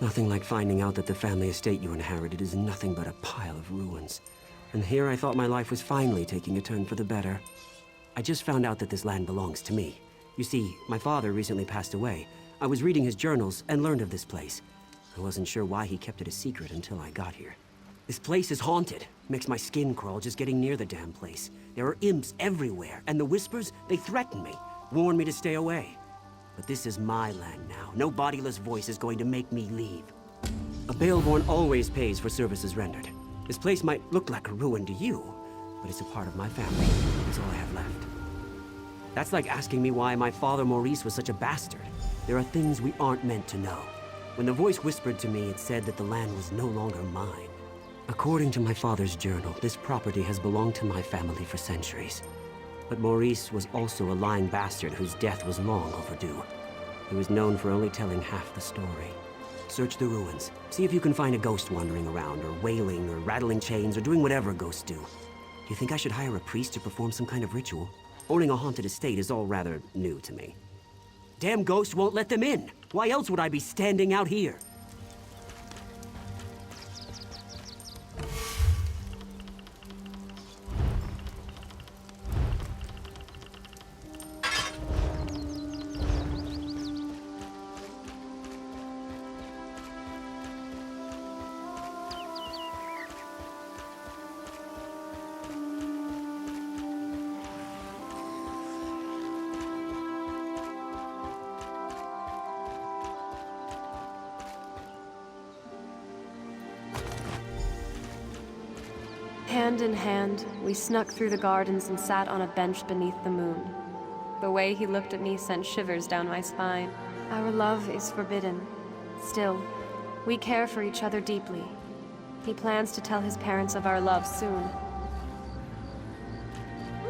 Nothing like finding out that the family estate you inherited is nothing but a pile of ruins. And here I thought my life was finally taking a turn for the better. I just found out that this land belongs to me. You see, my father recently passed away. I was reading his journals and learned of this place. I wasn't sure why he kept it a secret until I got here. This place is haunted. Makes my skin crawl just getting near the damn place. There are imps everywhere, and the whispers, they threaten me, warn me to stay away. But this is my land now. No bodiless voice is going to make me leave. A Baelborne always pays for services rendered. This place might look like a ruin to you, but it's a part of my family. It's all I have left. That's like asking me why my father Maurice was such a bastard. There are things we aren't meant to know. When the voice whispered to me, it said that the land was no longer mine. According to my father's journal, this property has belonged to my family for centuries. But Maurice was also a lying bastard whose death was long overdue. He was known for only telling half the story. Search the ruins. See if you can find a ghost wandering around, or wailing, or rattling chains, or doing whatever ghosts do. Do you think I should hire a priest to perform some kind of ritual? Owning a haunted estate is all rather new to me. Damn ghost won't let them in! Why else would I be standing out here? Hand in hand, we snuck through the gardens and sat on a bench beneath the moon. The way he looked at me sent shivers down my spine. Our love is forbidden. Still, we care for each other deeply. He plans to tell his parents of our love soon.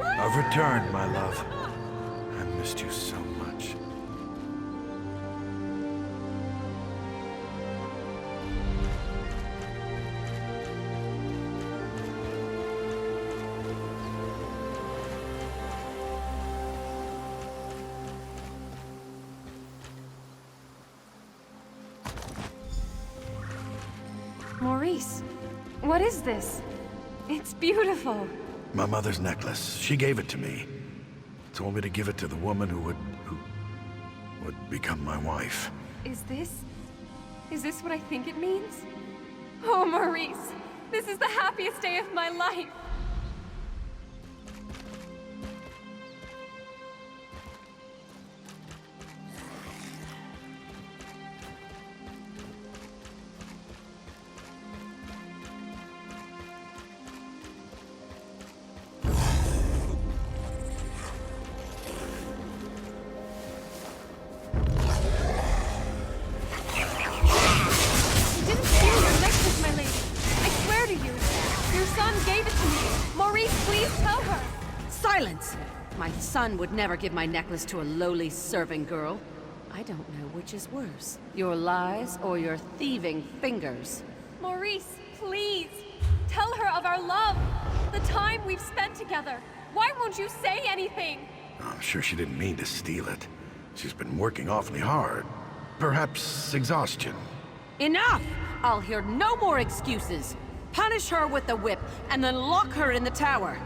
I've returned, my love. I missed you so much. Maurice, what is this? It's beautiful. My mother's necklace. She gave it to me. Told me to give it to the woman who would become my wife. Is this what I think it means? Oh, Maurice, this is the happiest day of my life. Silence! My son would never give my necklace to a lowly serving girl. I don't know which is worse, your lies or your thieving fingers. Maurice, please! Tell her of our love! The time we've spent together! Why won't you say anything? I'm sure she didn't mean to steal it. She's been working awfully hard. Perhaps exhaustion. Enough! I'll hear no more excuses. Punish her with the whip, and then lock her in the tower.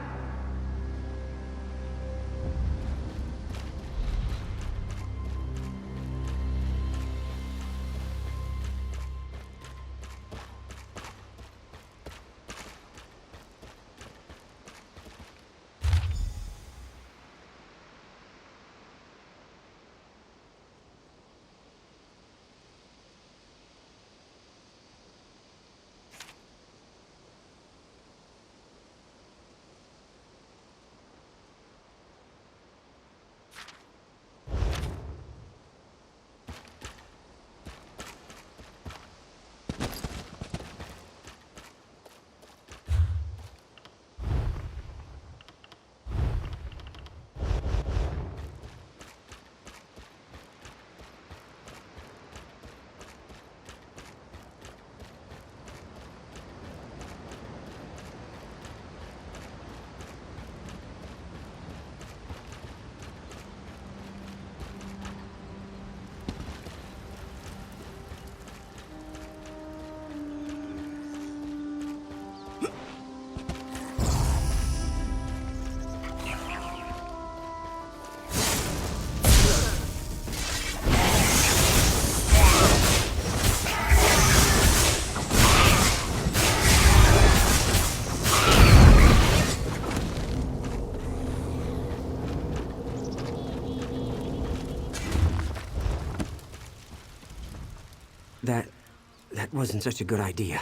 That wasn't such a good idea.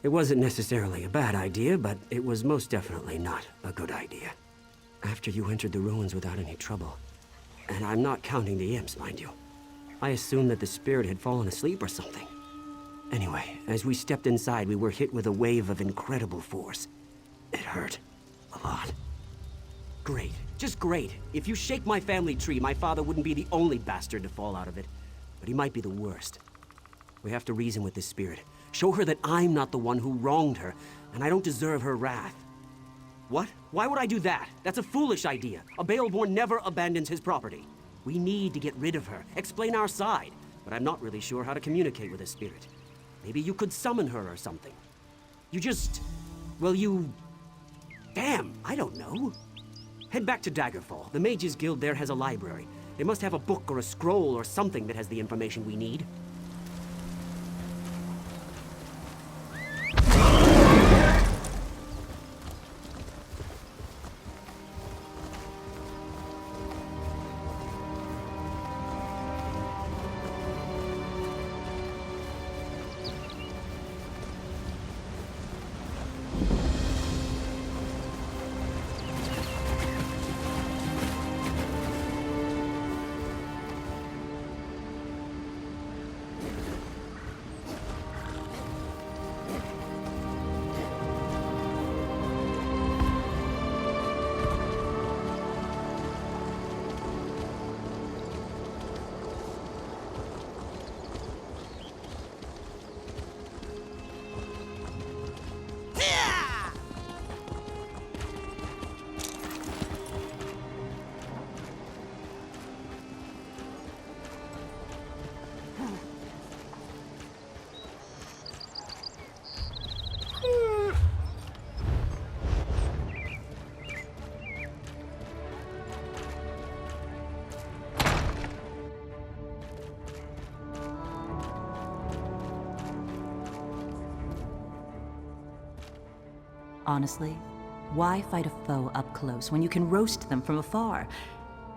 It wasn't necessarily a bad idea, but it was most definitely not a good idea. After you entered the ruins without any trouble, and I'm not counting the imps, mind you, I assumed that the spirit had fallen asleep or something. Anyway, as we stepped inside, we were hit with a wave of incredible force. It hurt. A lot. Great. Just great. If you shake my family tree, my father wouldn't be the only bastard to fall out of it. But he might be the worst. We have to reason with this spirit. Show her that I'm not the one who wronged her, and I don't deserve her wrath. What? Why would I do that? That's a foolish idea. A Baelborne never abandons his property. We need to get rid of her, explain our side, but I'm not really sure how to communicate with a spirit. Maybe you could summon her or something. You just... well, you... damn, I don't know. Head back to Daggerfall. The Mages Guild there has a library. They must have a book or a scroll or something that has the information we need. Honestly, why fight a foe up close when you can roast them from afar?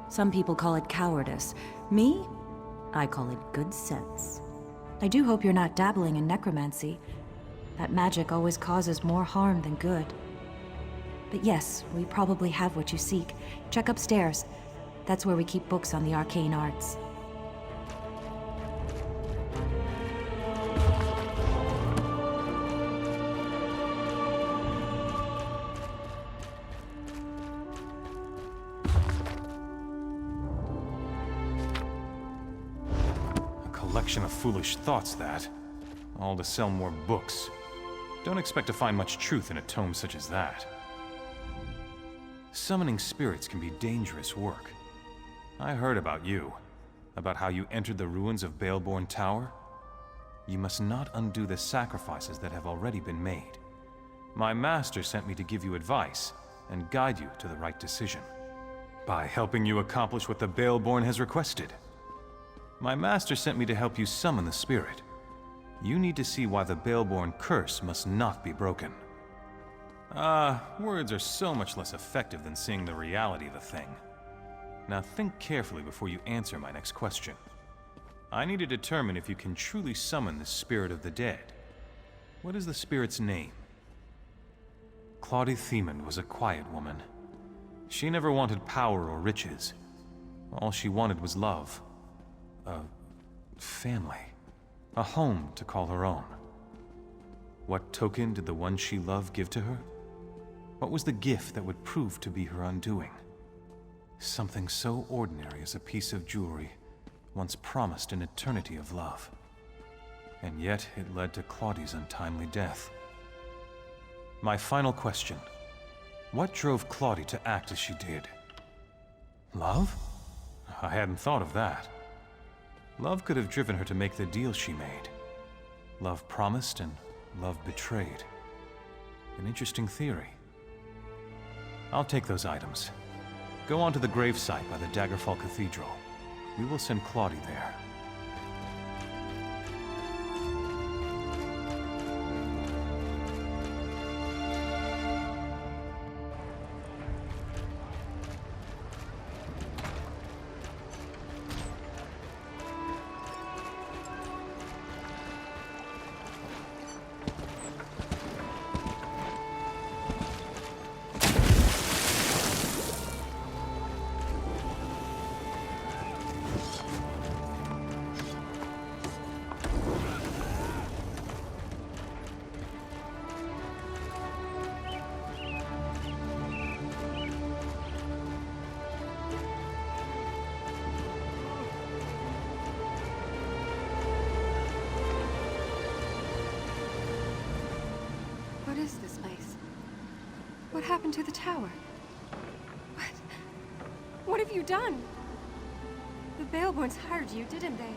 Some people call it cowardice. Me? I call it good sense. I do hope you're not dabbling in necromancy. That magic always causes more harm than good. But yes, we probably have what you seek. Check upstairs. That's where we keep books on the arcane arts. Collection of foolish thoughts, that. All to sell more books. Don't expect to find much truth in a tome such as that. Summoning spirits can be dangerous work. I heard about you. About how you entered the ruins of Baelborne Tower. You must not undo the sacrifices that have already been made. My master sent me to give you advice and guide you to the right decision. By helping you accomplish what the Baelborne has requested. My master sent me to help you summon the spirit. You need to see why the Baelborne curse must not be broken. Words are so much less effective than seeing the reality of the thing. Now think carefully before you answer my next question. I need to determine if you can truly summon the spirit of the dead. What is the spirit's name? Claudie Themond was a quiet woman. She never wanted power or riches. All she wanted was love. A family. A home to call her own. What token did the one she loved give to her? What was the gift that would prove to be her undoing? Something so ordinary as a piece of jewelry, once promised an eternity of love. And yet it led to Claudie's untimely death. My final question. What drove Claudie to act as she did? Love? I hadn't thought of that. Love could have driven her to make the deal she made. Love promised and love betrayed. An interesting theory. I'll take those items. Go on to the gravesite by the Daggerfall Cathedral. We will send Claudie there. is this place? What happened to the tower? What have you done? The Baelbornes hired you, didn't they?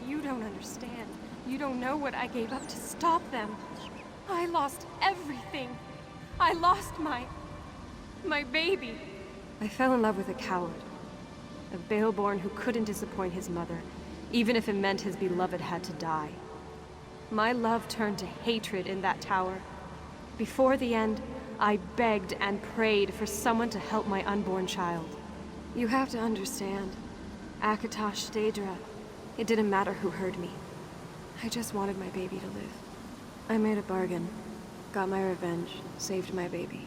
You don't understand. You don't know what I gave up to stop them. I lost everything. I lost my baby. I fell in love with a coward. A Baelborne who couldn't disappoint his mother, even if it meant his beloved had to die. My love turned to hatred in that tower. Before the end, I begged and prayed for someone to help my unborn child. You have to understand, Akatosh, Daedra, it didn't matter who heard me. I just wanted my baby to live. I made a bargain, got my revenge, saved my baby.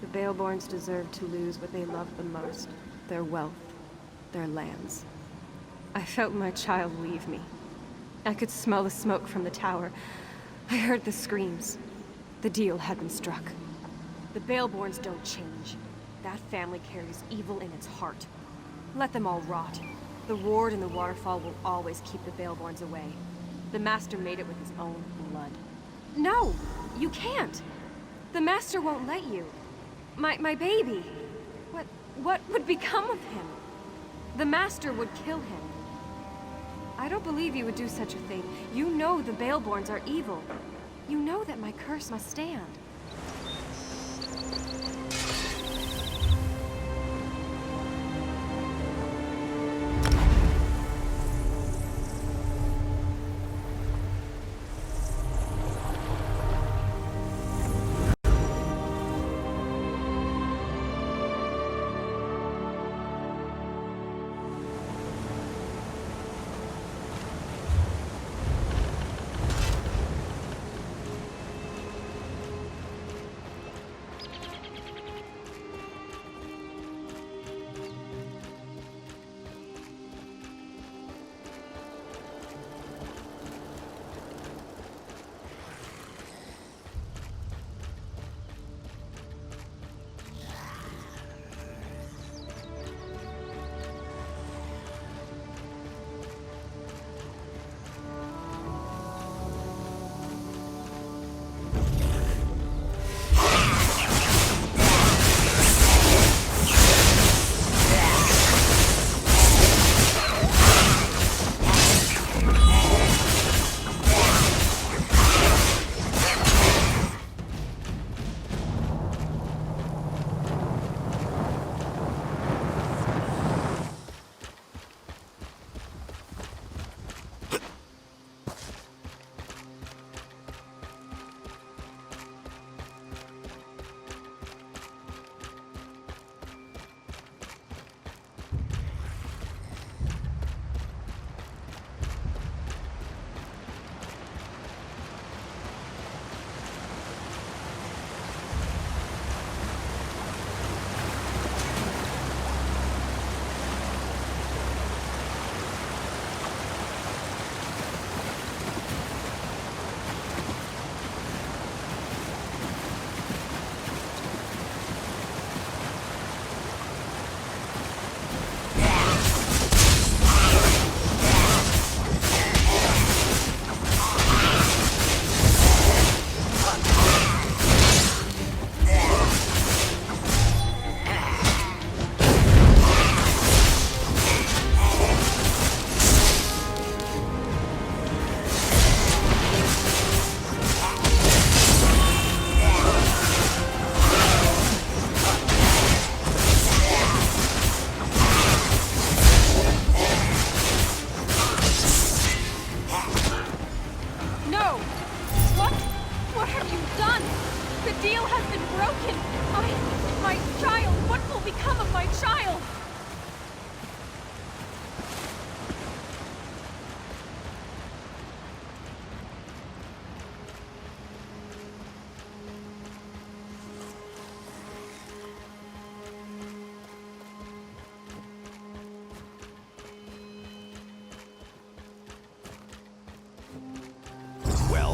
The Baelbornes deserved to lose what they loved the most, their wealth, their lands. I felt my child leave me. I could smell the smoke from the tower. I heard the screams. The deal had been struck. The Baelbornes don't change. That family carries evil in its heart. Let them all rot. The ward and the waterfall will always keep the Baelbornes away. The Master made it with his own blood. No! You can't! The Master won't let you. My baby! What would become of him? The Master would kill him. I don't believe you would do such a thing. You know the Baelbornes are evil. You know that my curse must stand.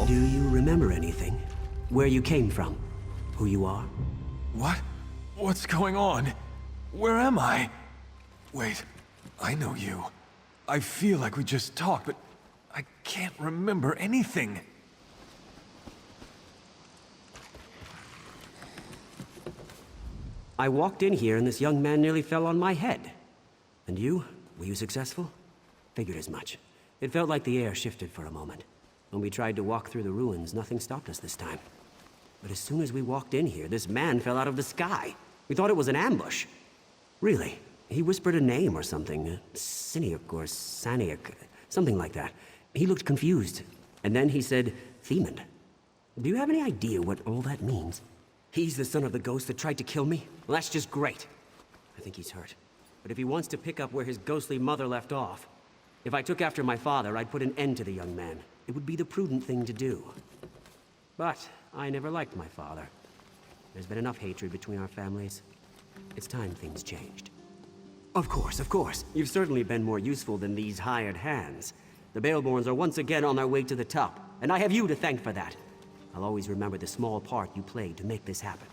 Do you remember anything? Where you came from? Who you are? What? What's going on? Where am I? Wait, I know you. I feel like we just talked, but I can't remember anything. I walked in here and this young man nearly fell on my head. And you? Were you successful? Figured as much. It felt like the air shifted for a moment. When we tried to walk through the ruins, nothing stopped us this time. But as soon as we walked in here, this man fell out of the sky. We thought it was an ambush. Really. He whispered a name or something. Siniak or Saniak. Something like that. He looked confused. And then he said, Themond. Do you have any idea what all that means? He's the son of the ghost that tried to kill me? Well, that's just great. I think he's hurt. But if he wants to pick up where his ghostly mother left off, if I took after my father, I'd put an end to the young man. It would be the prudent thing to do. But I never liked my father. There's been enough hatred between our families. It's time things changed. Of course, of course. You've certainly been more useful than these hired hands. The Baelbornes are once again on their way to the top, and I have you to thank for that. I'll always remember the small part you played to make this happen.